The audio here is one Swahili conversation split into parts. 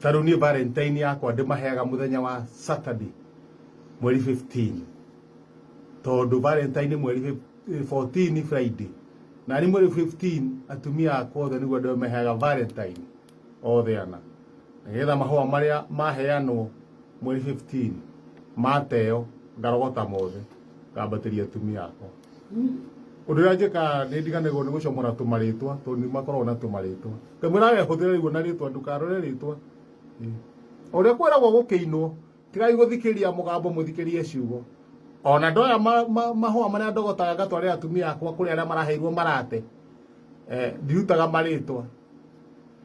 Taru ni Valentine yakwa ndimaheaga muthenya wa Saturday mweri 15 tondu Valentine mweri 14 Friday na ni mweri 15 atumia akwa othe niguo ndimaheaga Valentine othe ana nigetha mahua maria maheanwo mweri 15 mateo ngarogota mothe ngambatiria atumia akwa undu ria njika ni ndiganirwo ni gucomora tumaritwa tondu makorwo na tumaritwa ngamwira we huthira riguo na ritwa ndukarore ritwa uria kwiragwo gukiinwo tigai guthikiria mugambo muthikirie ciugo ona ndoya mahua maria ndogotaga ngatwarira atumia akwa kuri aria maraheirwo marate ndirutaga maritwa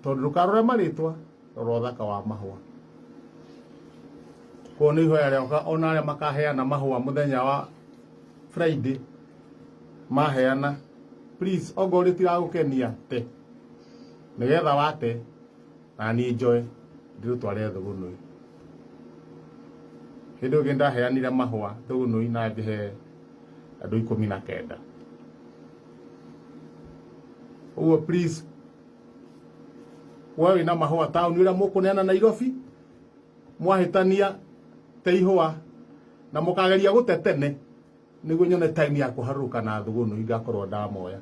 tondu ndukarore maritwa rora uthaka wa mahua koni ihoya rioka ona aria makaheana mahua muthenya wa Friday maheana please ogori tiragukenia te nigetha wate na ni enjoy ndirutware thugunui hindu ngi ndaheanire mahua thugunui na ngihe andu 19 uwo please wewe na mahua town ira mukuneana Nairobi mwahitania teihua na mukageria gutetene niguo nyone time ya kuharuka na thugunui ngakorwo ndamoya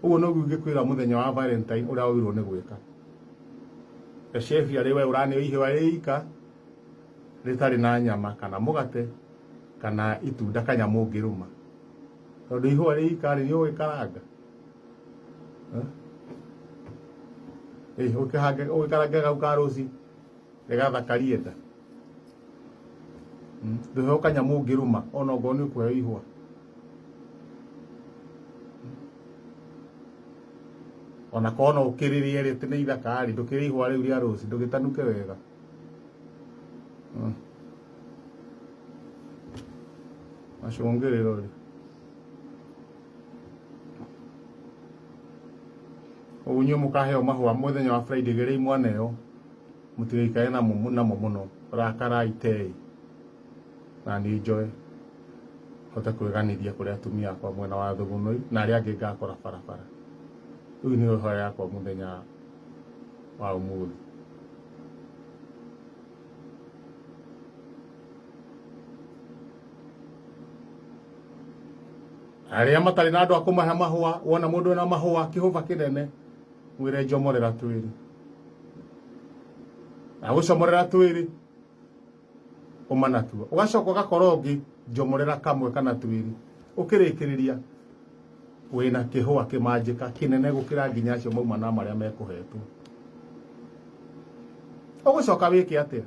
uguo no ngikwira muthenya wa Valentine uria wirwo ni gwika chef ya lewe urani ihwa ika ritari na nyama kana mugate kana itunda kanyamu ngiruma tondu ihwa ika ri yo ikaranga ukikaranga gau karosi regatha karieta nduhe kanyamu ngiruma ona ngoni kuhe ihwa ona kono ukiririe rite ni ithakari ndukiri ihwa riu ria rosi ndugitanuke wega ashongere ri unyu mukaheo mahua muthenya wa Friday gere mwaneo mutirikae na muno rakara itei na ni enjoy hota kwiganiria kuria atumia kwa mwena wa thugunui na aria angi ngakora barabara uyu ni hoya yakwa muthenya wa umuthi aria matari na andu akumahe mahua wona mundu na mahua kihuva kinene mwire njomorera twiri na gucomorera twiri umanatua ugacoka gakorongi njomorera kamwe kana twiri ukirikiriria wina kihua kimanjika kinene gukira nginya acio mauma na maria mekuhetwo ugucoka wiki atia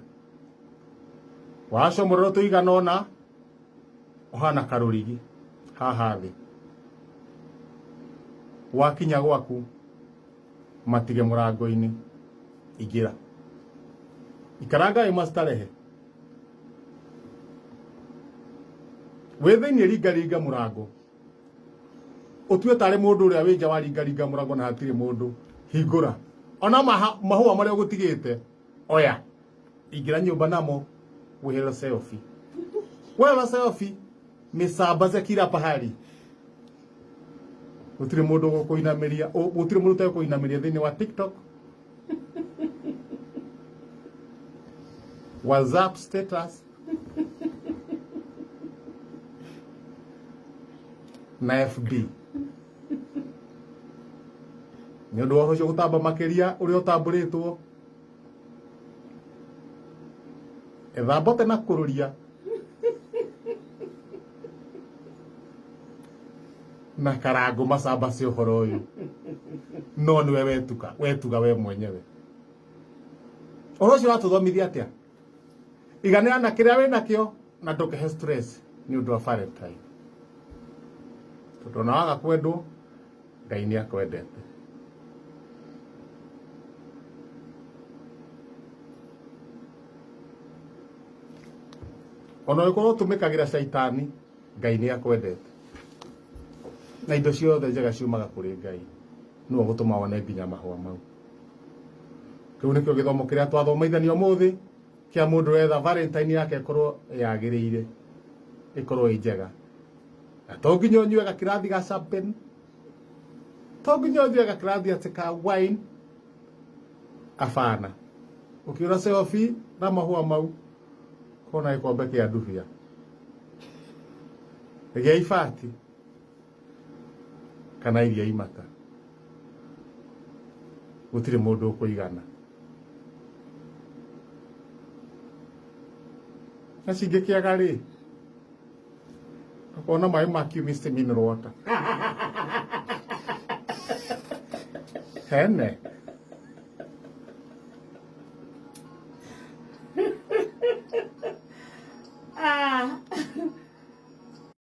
wacomorera tuigana ona uhana karurigi haha thi wakinya gwaku matige murango-ini igira ikaranga imastarehe wethini ringaringa murango utue tare mundu uria winja wa ringaringa murango na hatire mundu hingura ona mahua maria gutigite oya igira nyumba namo wihela selfie wewe selfie misambaze kila pahali utire mundu gukuinamiria utire mundu tayo kuinamiria thini wa TikTok WhatsApp status na FB nyondo wa hocio gutamba makiria uri utamburitwo ethambote na kururia na karango macamba cio horo uyu no ni we wetuga we mwenyewe oro cio watuthomithia atia iganira na kiria wina kio na ndukehe stress ni undu wa Valentine tondu nawaga kwendwo Ngai ni akwendete ona ukorwo tumikagira shaitani Ngai ni akwendete na indo ciothe njega ciumaga kuri Ngai no gutuma wone nginya mahua mau kiu nikio githomo kiria twathomithanio muthi kia mundu wetha Valentine yake ikorwo yagiriire ikorwo njega na to nginya unyue gakirathi ga champagne to nginya unyue gakirathi ati ka wine afana ukiura selfie na mahua mau kona ikombe kia ndubia gia ibati kana iria imata gutire mundu ukuigana na cingikiaga ri akona mai maki Mr. Mineral Water hene